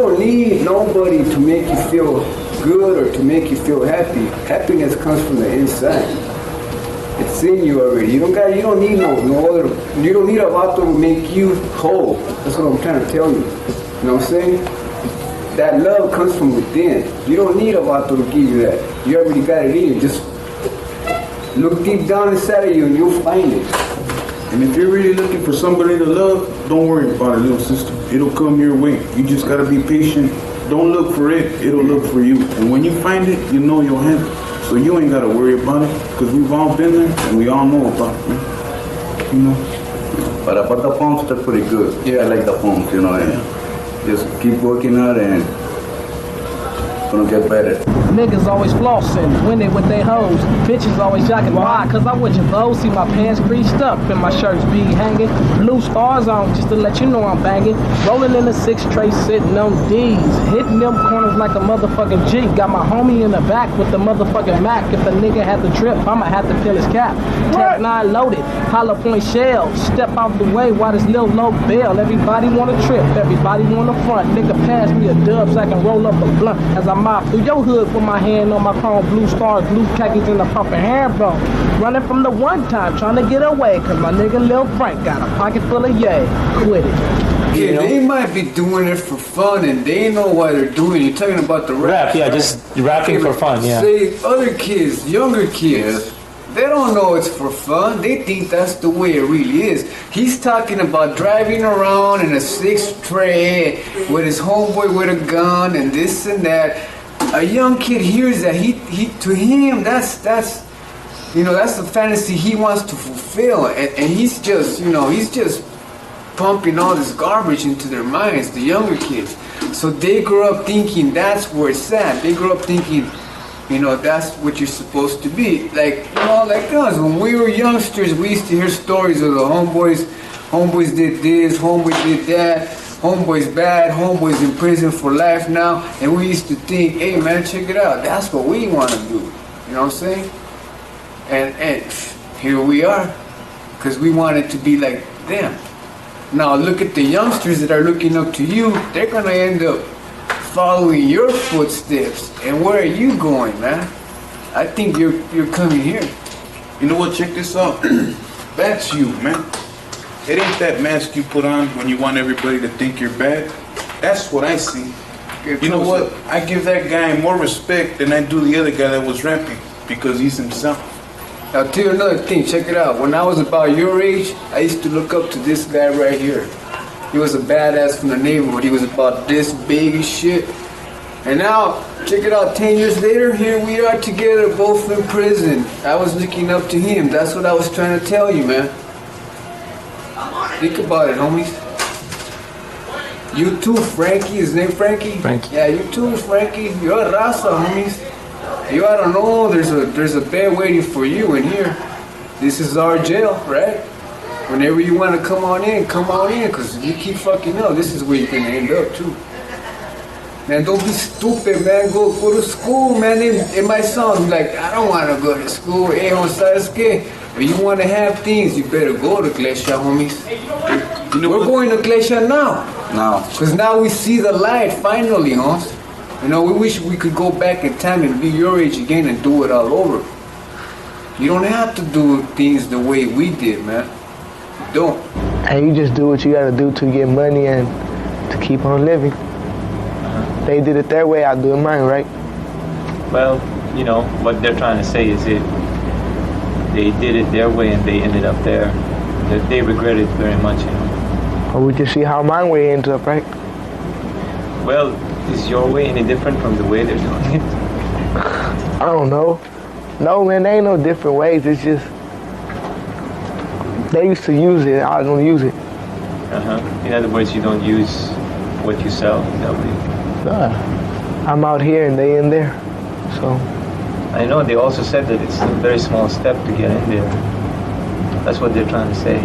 don't need nobody to make you feel good or to make you feel happy. Happiness comes from the inside. It's in you already. You don't need no other. You don't need a vato to make you whole. That's what I'm trying to tell you. You know what I'm saying? That love comes from within. You don't need a vato to give you that. You already got it in you. Just look deep down inside of you and you'll find it. And if you're really looking for somebody to love, don't worry about it, little sister. It'll come your way. You just gotta be patient. Don't look for it. It'll look for you. And when you find it, you know you'll have it. So you ain't gotta worry about it, because we've all been there and we all know about it, man. You know. But the pumps, they're pretty good. Yeah. I like the pumps, you know. And just keep working out and gonna get better. Niggas always flossing, winning with their hoes. Bitches always jocking. Why? Cause I with your bow, see my pants creased up and my shirts be hanging. Blue stars on just to let you know I'm banging. Rolling in a 6 tray, sitting on D's. Hitting them corners like a motherfucking G. Got my homie in the back with the motherfucking Mac. If a nigga had to trip, I'ma have to fill his cap. Tech 9 loaded, hollow point shell. Step out the way while this little low bell. Everybody wanna trip, everybody wanna front. Nigga pass me a dub so I can roll up a blunt as I mop through your hood with my hand on my chrome, blue stars, blue khakis, and a pumping handbone. Running from the one time, trying to get away, cause my nigga Lil Frank got a pocket full of yay. Quit it. Yeah, they might be doing it for fun and they know why they're doing it. You're talking about the rap. Yeah, just rapping for fun, yeah. Say other kids, younger kids, they don't know it's for fun. They think that's the way it really is. He's talking about driving around in a 6 tray with his homeboy with a gun and this and that. A young kid hears that, he to him that's the fantasy he wants to fulfill, and he's just pumping all this garbage into their minds, the younger kids. So they grow up thinking that's where it's at. They grow up thinking, that's what you're supposed to be. Like us, when we were youngsters, we used to hear stories of the homeboys did this, homeboys did that. Homeboy's bad, homeboy's in prison for life now, and we used to think, hey man, check it out, that's what we want to do. You know what I'm saying? And here we are, because we wanted to be like them. Now look at the youngsters that are looking up to you, they're going to end up following your footsteps. And where are you going, man? I think you're coming here. You know what? Check this out. That's you, man. It ain't that mask you put on when you want everybody to think you're bad. That's what I see. You know what? I give that guy more respect than I do the other guy that was rapping, because he's himself. I'll tell you another thing, check it out. When I was about your age, I used to look up to this guy right here. He was a badass from the neighborhood. He was about this big as shit. And now, check it out, 10 years later, here we are together, both in prison. I was looking up to him. That's what I was trying to tell you, man. Think about it, homies. You too, Frankie. His name Frankie? Frankie. Yeah, you too, Frankie. You're a raza, homies. You ought to know there's a bed waiting for you in here. This is our jail, right? Whenever you want to come on in, because if you keep fucking up, this is where you're going to end up, too. Man, don't be stupid, man. Go to school, man. It might sound like, I don't want to go to school. Hey, ¿sabes qué? If you want to have things, you better go to Glacier, homies. We're going to Glacier now. Because now we see the light, finally, huh? We wish we could go back in time and be your age again and do it all over. You don't have to do things the way we did, man. You don't. And you just do what you got to do to get money and to keep on living. They did it their way, I'll do it mine, right? Well, what they're trying to say is they did it their way and they ended up there. They regret it very much, Well, we can see how my way ends up, right? Well, is your way any different from the way they're doing it? I don't know. No, man, there ain't no different ways. It's just, they used to use it, I was gonna use it. In other words, you don't use what you sell, that way. I'm out here and they in there, so. I know they also said that it's a very small step to get in there. That's what they're trying to say.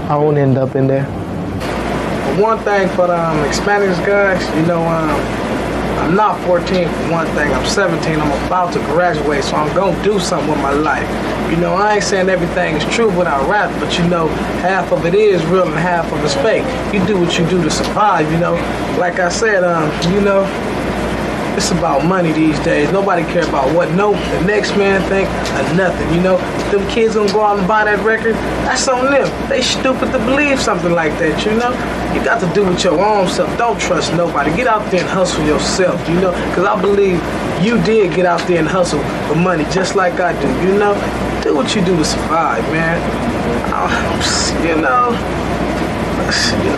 I won't end up in there. One thing for the Spanish guys, I'm not 14 for one thing. I'm 17. I'm about to graduate, so I'm gonna do something with my life. You know, I ain't saying everything is true when I rap, but you know, half of it is real and half of it's fake. You do what you do to survive, you know. Like I said, you know, it's about money these days. Nobody care about what the next man think or nothing, you know. If them kids gonna go out and buy that record, that's on them. They stupid to believe something like that, you know. You got to do it your own self. Don't trust nobody. Get out there and hustle yourself, you know. Because I believe you did get out there and hustle for money just like I do, you know. Do what you do to survive, man. You know,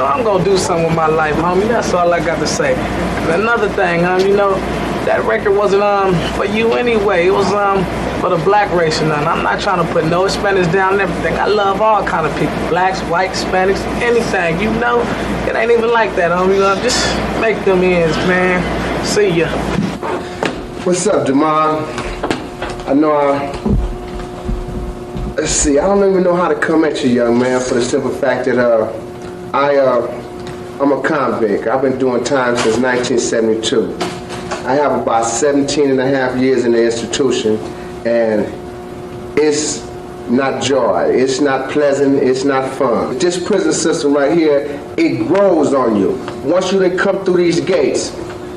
I'm gonna do something with my life, homie. That's all I got to say. And another thing, you know, that record wasn't for you anyway. It was for the black race and nothing. I'm not trying to put no Hispanics down and everything. I love all kind of people, blacks, whites, Hispanics, anything. You know, it ain't even like that, homie. Just make them ends, man. See ya. What's up, Jamal? I know let's see, I don't even know how to come at you, young man, for the simple fact that I'm a convict. I've been doing time since 1972. I have about 17 and a half years in the institution, and it's not joy, it's not pleasant, it's not fun. This prison system right here, it grows on you. Once you then come through these gates,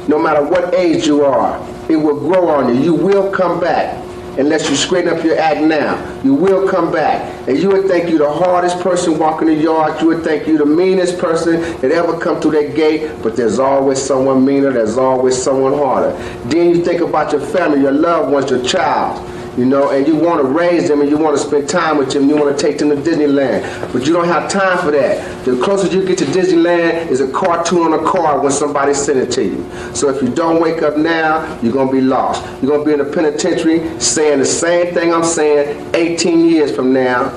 no matter what age you are, it will grow on you. You will come back. Unless you straighten up your act now, you will come back. And you would think you're the hardest person walking the yard. You would think you're the meanest person that ever come through that gate, but there's always someone meaner, there's always someone harder. Then you think about your family, your loved ones, your child, you know, and you want to raise them and you want to spend time with them, you want to take them to Disneyland, but you don't have time for that. The closest you get to Disneyland is a cartoon on a card when somebody sent it to you. So if you don't wake up now, you're going to be lost. You're going to be in the penitentiary saying the same thing I'm saying 18 years from now,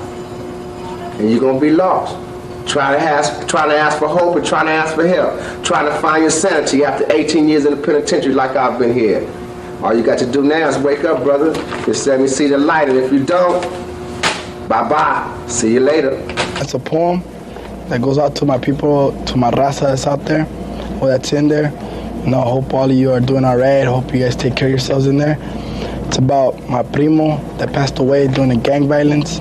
and you're going to be lost. Trying to ask for hope and trying to ask for help. Trying to find your sanity after 18 years in the penitentiary like I've been here. All you got to do now is wake up, brother. Just let me see the light, and if you don't, bye-bye. See you later. That's a poem that goes out to my people, to my raza that's out there, or that's in there. You know, I hope all of you are doing all right. I hope you guys take care of yourselves in there. It's about my primo that passed away during the gang violence.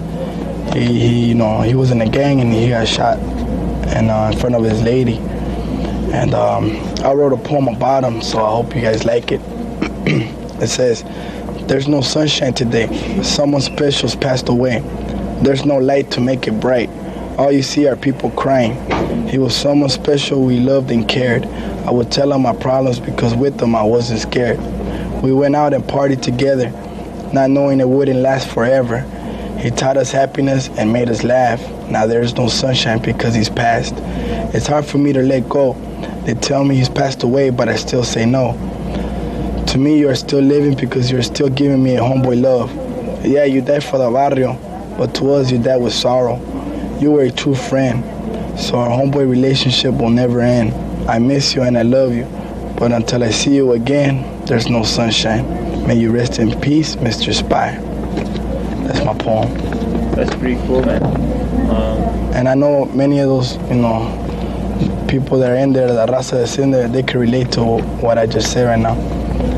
He was in a gang and he got shot in front of his lady. And I wrote a poem about him, so I hope you guys like it. It says, there's no sunshine today. Someone special's passed away. There's no light to make it bright. All you see are people crying. He was someone special we loved and cared. I would tell him my problems because with him I wasn't scared. We went out and partied together, not knowing it wouldn't last forever. He taught us happiness and made us laugh. Now there's no sunshine because he's passed. It's hard for me to let go. They tell me he's passed away, but I still say no. To me, you're still living because you're still giving me a homeboy love. Yeah, you died for the barrio, but to us, you died with sorrow. You were a true friend, so our homeboy relationship will never end. I miss you and I love you, but until I see you again, there's no sunshine. May you rest in peace, Mr. Spy. That's my poem. That's pretty cool, man. And I know many of those, people that are in there, the raza that's in there, they can relate to what I just said right now.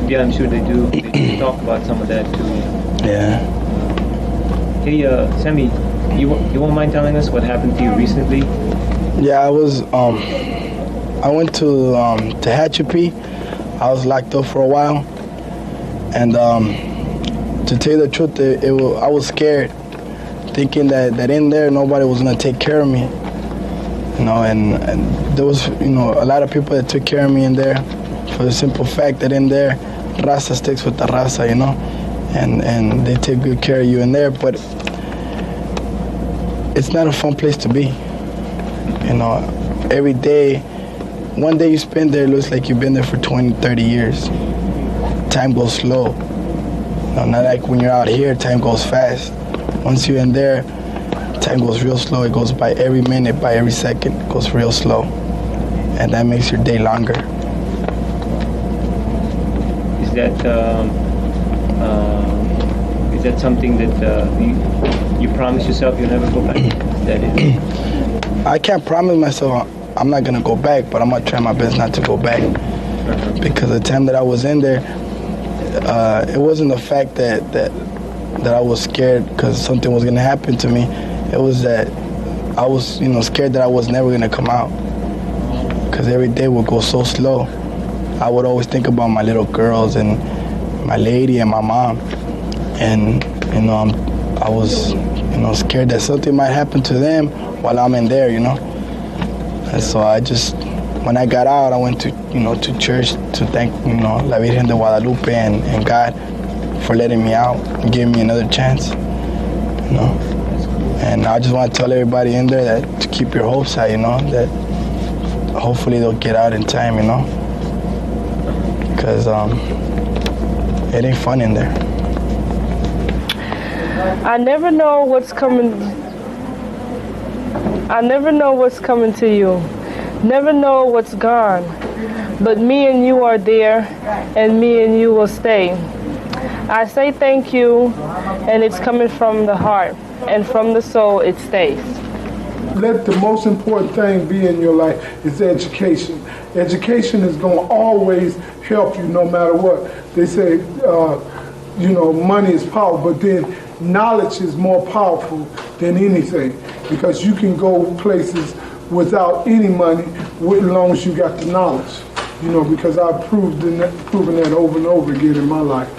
Yeah, I'm sure they do. They talk about some of that too. Yeah. Hey, Sammy, you won't mind telling us what happened to you recently? Yeah, I went to Tehachapi. I was locked up for a while, and to tell you the truth, I was scared, thinking that in there nobody was gonna take care of me. And there was a lot of people that took care of me in there, for the simple fact that in there, raza sticks with the raza, and they take good care of you in there. But it's not a fun place to be. Every day, one day you spend there, it looks like you've been there for 20, 30 years. Time goes slow. Not like when you're out here, time goes fast. Once you're in there, time goes real slow. It goes by every minute, by every second. It goes real slow. And that makes your day longer. Is that something that you promise yourself you'll never go back? That is. I can't promise myself I'm not gonna go back, but I'm gonna try my best not to go back. Because the time that I was in there, it wasn't the fact that I was scared because something was gonna happen to me. It was that I was, scared that I was never gonna come out. Because every day would go so slow. I would always think about my little girls and my lady and my mom, and I was, scared that something might happen to them while I'm in there, And so when I got out, I went to church to thank, La Virgen de Guadalupe and God for letting me out and giving me another chance, And I just want to tell everybody in there that to keep your hopes high, that hopefully they'll get out in time, Because it ain't fun in there. I never know what's coming. I never know what's coming to you. Never know what's gone. But me and you are there, and me and you will stay. I say thank you, and it's coming from the heart, and from the soul it stays. Let the most important thing be in your life is education. Education is going to always help you no matter what. They say, money is power, but then knowledge is more powerful than anything, because you can go places without any money as long as you got the knowledge. Because I've proven that over and over again in my life.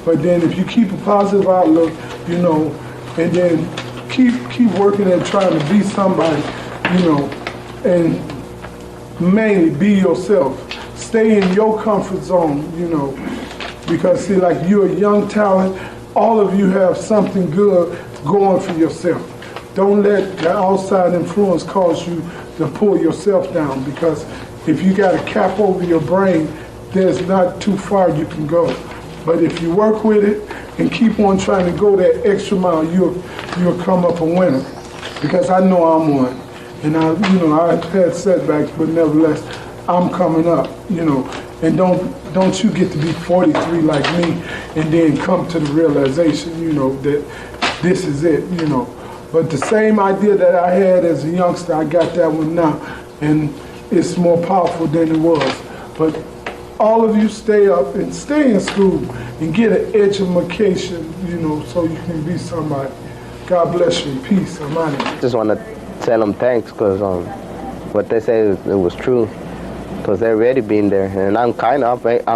But then if you keep a positive outlook, and then keep working and trying to be somebody, and mainly be yourself. Stay in your comfort zone, because see, like you're a young talent, all of you have something good going for yourself. Don't let the outside influence cause you to pull yourself down, because if you got a cap over your brain, there's not too far you can go. But if you work with it and keep on trying to go that extra mile, you'll come up a winner. Because I know I'm one. And I've had setbacks, but nevertheless, I'm coming up, And don't you get to be 43 like me and then come to the realization, that this is it, But the same idea that I had as a youngster, I got that one now. And it's more powerful than it was. But all of you stay up and stay in school and get an education, so you can be somebody. God bless you. Peace. I'm out of here. Just want to tell them thanks, because what they say it was true, because they've already been there. And I'm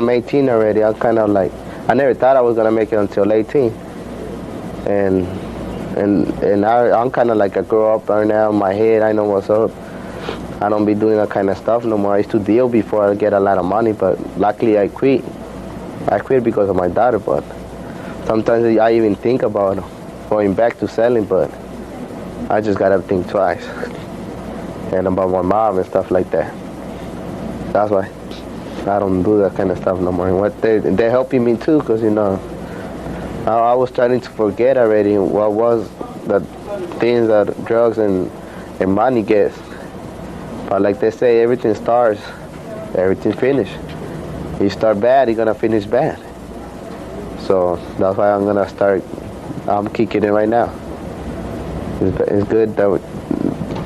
18 already. I'm kind of like, I never thought I was going to make it until 18. And I'm kind of like I grew up right now in my head. I know what's up. I don't be doing that kind of stuff no more. I used to deal before I get a lot of money, but luckily I quit. I quit because of my daughter, but sometimes I even think about going back to selling, but I just gotta think twice. And about my mom and stuff like that. That's why I don't do that kind of stuff no more. And they're helping me too, because I was trying to forget already what was the things that drugs and money gets. But like they say, everything starts, everything finishes. You start bad, you're gonna finish bad. So that's why I'm kicking it right now. It's good that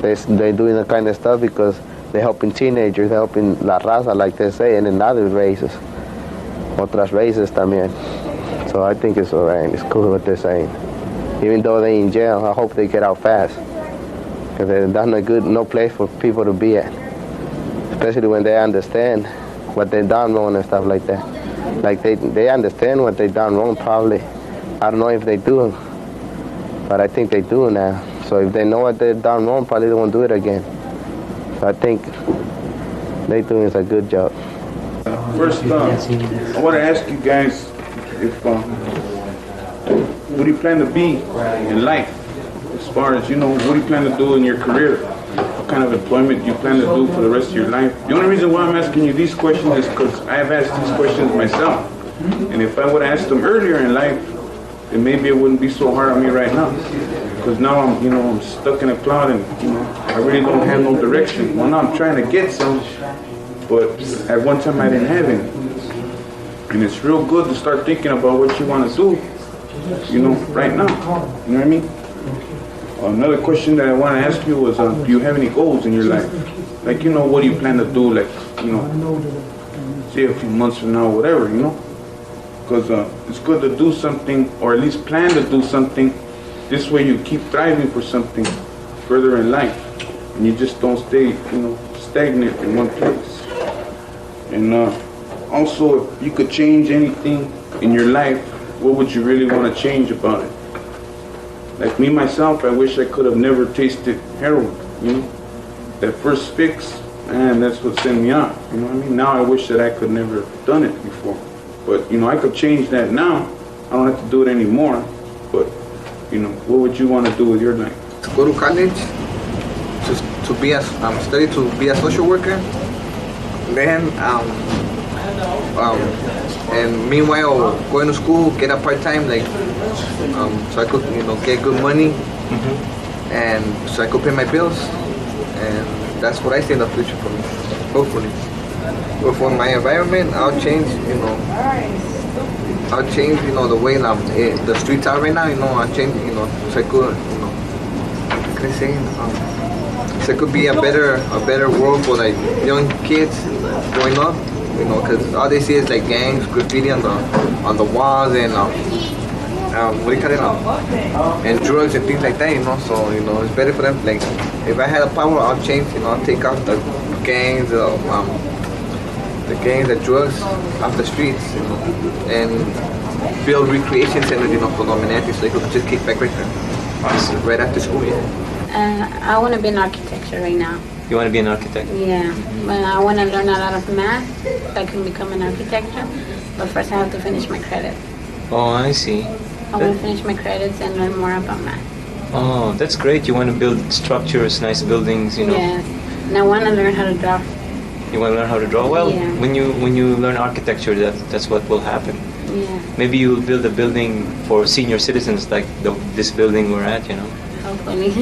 they're doing that kind of stuff, because they're helping teenagers, they're helping la raza, like they say, and in other races, otras races también. So I think it's alright, it's cool what they're saying. Even though they're in jail, I hope they get out fast. Because that's no place for people to be at. Especially when they understand what they done wrong and stuff like that. Like they understand what they done wrong probably. I don't know if they do, but I think they do now. So if they know what they done wrong, probably they won't do it again. So I think they doing a good job. First, I want to ask you guys if what do you plan to be in life? As far as, what do you plan to do in your career? What kind of employment do you plan to do for the rest of your life? The only reason why I'm asking you these questions is because I have asked these questions myself. And if I would have asked them earlier in life, then maybe it wouldn't be so hard on me right now. Because now I'm stuck in a cloud and, I really don't have no direction. Well, now I'm trying to get some, but at one time I didn't have any. And it's real good to start thinking about what you want to do, right now. You know what I mean? Another question that I want to ask you was, do you have any goals in your life? Like, what do you plan to do? Like, say a few months from now, whatever, you know. Because it's good to do something, or at least plan to do something. This way you keep thriving for something further in life, and you just don't stay, you know, stagnant in one place. And also, if you could change anything in your life, what would you really want to change about it? Like me, myself, I wish I could have never tasted heroin, you know? That first fix, man, that's what sent me out, you know what I mean? Now I wish that I could never have done it before. But, you know, I could change that now. I don't have to do it anymore. But, you know, what would you want to do with your life? To go to college, to be a, study to be a social worker. Then, and meanwhile, going to school, get a part-time, like, so I could, you know, get good money, and so I could pay my bills, and that's what I see in the future for me, hopefully. But for my environment, I'll change, you know, the way the streets are right now, you know, I'll change, you know, so I could, you know, what can I say? So it could be a better world for like young kids growing up, you know, because all they see is like gangs, graffiti on the walls, and what do you call it, and drugs and things like that, you know. So, you know, it's better for them. Like, if I had a power, I'll change, you know, I'll take out the gangs, the drugs off the streets, you know, and build recreation centers, you know, for Dominantes, so they could just kick back right there, right after school. Yeah. I want to be an architect right now. You want to be an architect? Yeah, but I want to learn a lot of math so I can become an architect. But first I have to finish my credit. Oh, I see. I want to finish my credits and learn more about math. Oh, that's great. You want to build structures, nice buildings, you know. Yeah, and I want to learn how to draw. You want to learn how to draw? Well, yeah. when you learn architecture, that's what will happen. Yeah. Maybe you'll build a building for senior citizens like this building we're at, you know. Hopefully.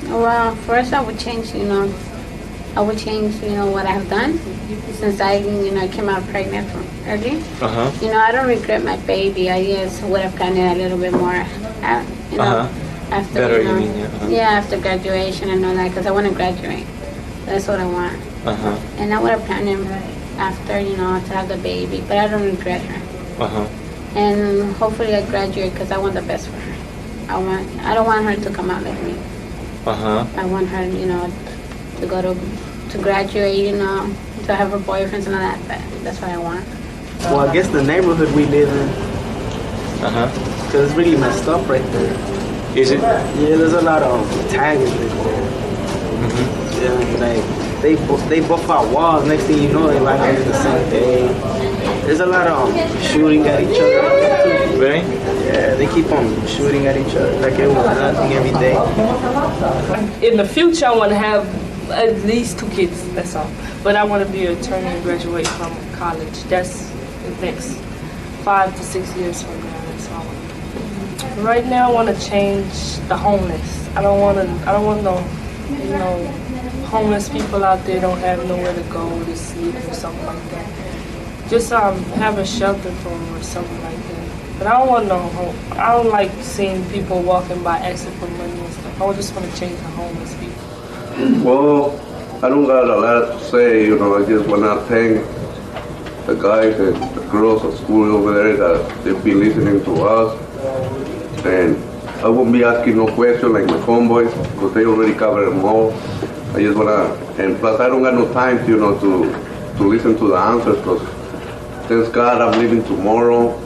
Well, first I would change, you know, what I have done since I came out pregnant from early. You know, I don't regret my baby. I just would have gotten it a little bit more, you know, after, better, you know, you mean, yeah. Yeah, after graduation and all that, because I want to graduate. That's what I want. And I would have planned him after, you know, to have the baby, but I don't regret her. And hopefully I graduate because I want the best for her. I don't want her to come out like me. I want her, you know, to go to graduate, you know, to have her boyfriends and all that, but that's what I want. Well, I guess the neighborhood we live in, because it's really messed up right there. Is it? Yeah, there's a lot of taggers right there. Yeah, like they buff out walls. Next thing you know, they like on the same day. There's a lot of shooting at each other. Really? Yeah, they keep on shooting at each other like it was nothing every day. In the future, I want to have at least 2 kids, that's all. But I want to be an attorney and graduate from college. That's the next 5 to 6 years from now, that's all. Right now, I want to change the homeless. I don't want no, you know, homeless people out there don't have nowhere to go to sleep or something like that. Just have a shelter for them or something like that. But I don't want no I don't like seeing people walking by asking for money and stuff. I just want to change the homeless people. Well, I don't got a lot to say, you know. I just want to thank the guys and the girls at school over there that they've been listening to us. And I won't be asking no question like my homeboys because they already covered them all. I just want to, and plus I don't got no time, you know, to listen to the answers because thanks God I'm leaving tomorrow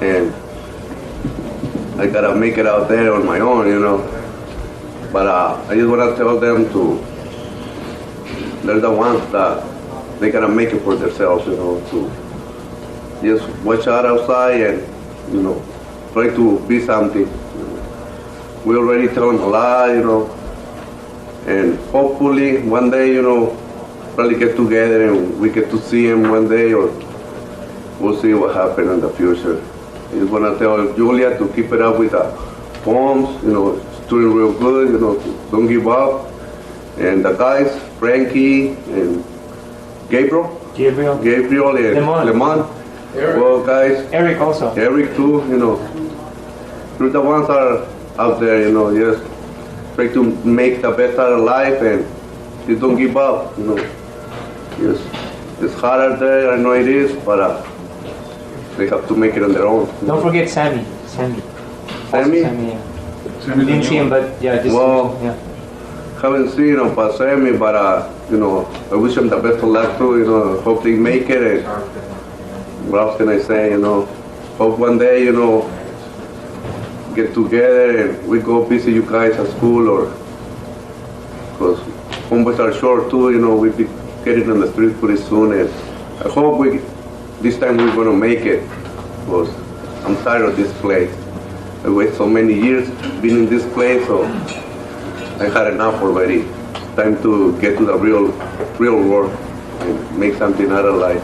and I got to make it out there on my own, you know. But I just want to tell them they're the ones that they gotta make it for themselves, you know, to just watch out outside and, you know, try to be something. We already tell them a lot, you know, and hopefully one day, you know, probably get together and we get to see them one day, or we'll see what happens in the future. I just want to tell Julia to keep it up with the poems, you know, it's doing real good, you know, don't give up. And the guys, Frankie and Gabriel and Lemon. Well, guys, Eric also. Eric too, you know. They're the ones that are out there, you know, just try to make the best out of life and just don't give up, you know. Just It's hard out there, I know it is, but they have to make it on their own. Don't forget Sammy. Sammy? Yeah. Didn't see him, but yeah, just Well, yeah. Haven't seen him, but Sammy, but I wish him the best of luck too. Hope they make it. And what else can I say? Hope one day get together and we go visit you guys at school, or because homeboys are short too. We'll be getting on the street pretty soon, and I hope this time we're gonna make it. Because I'm tired of this place. I waited so many years being in this place, so I had enough already. Time to get to the real world and make something out of life.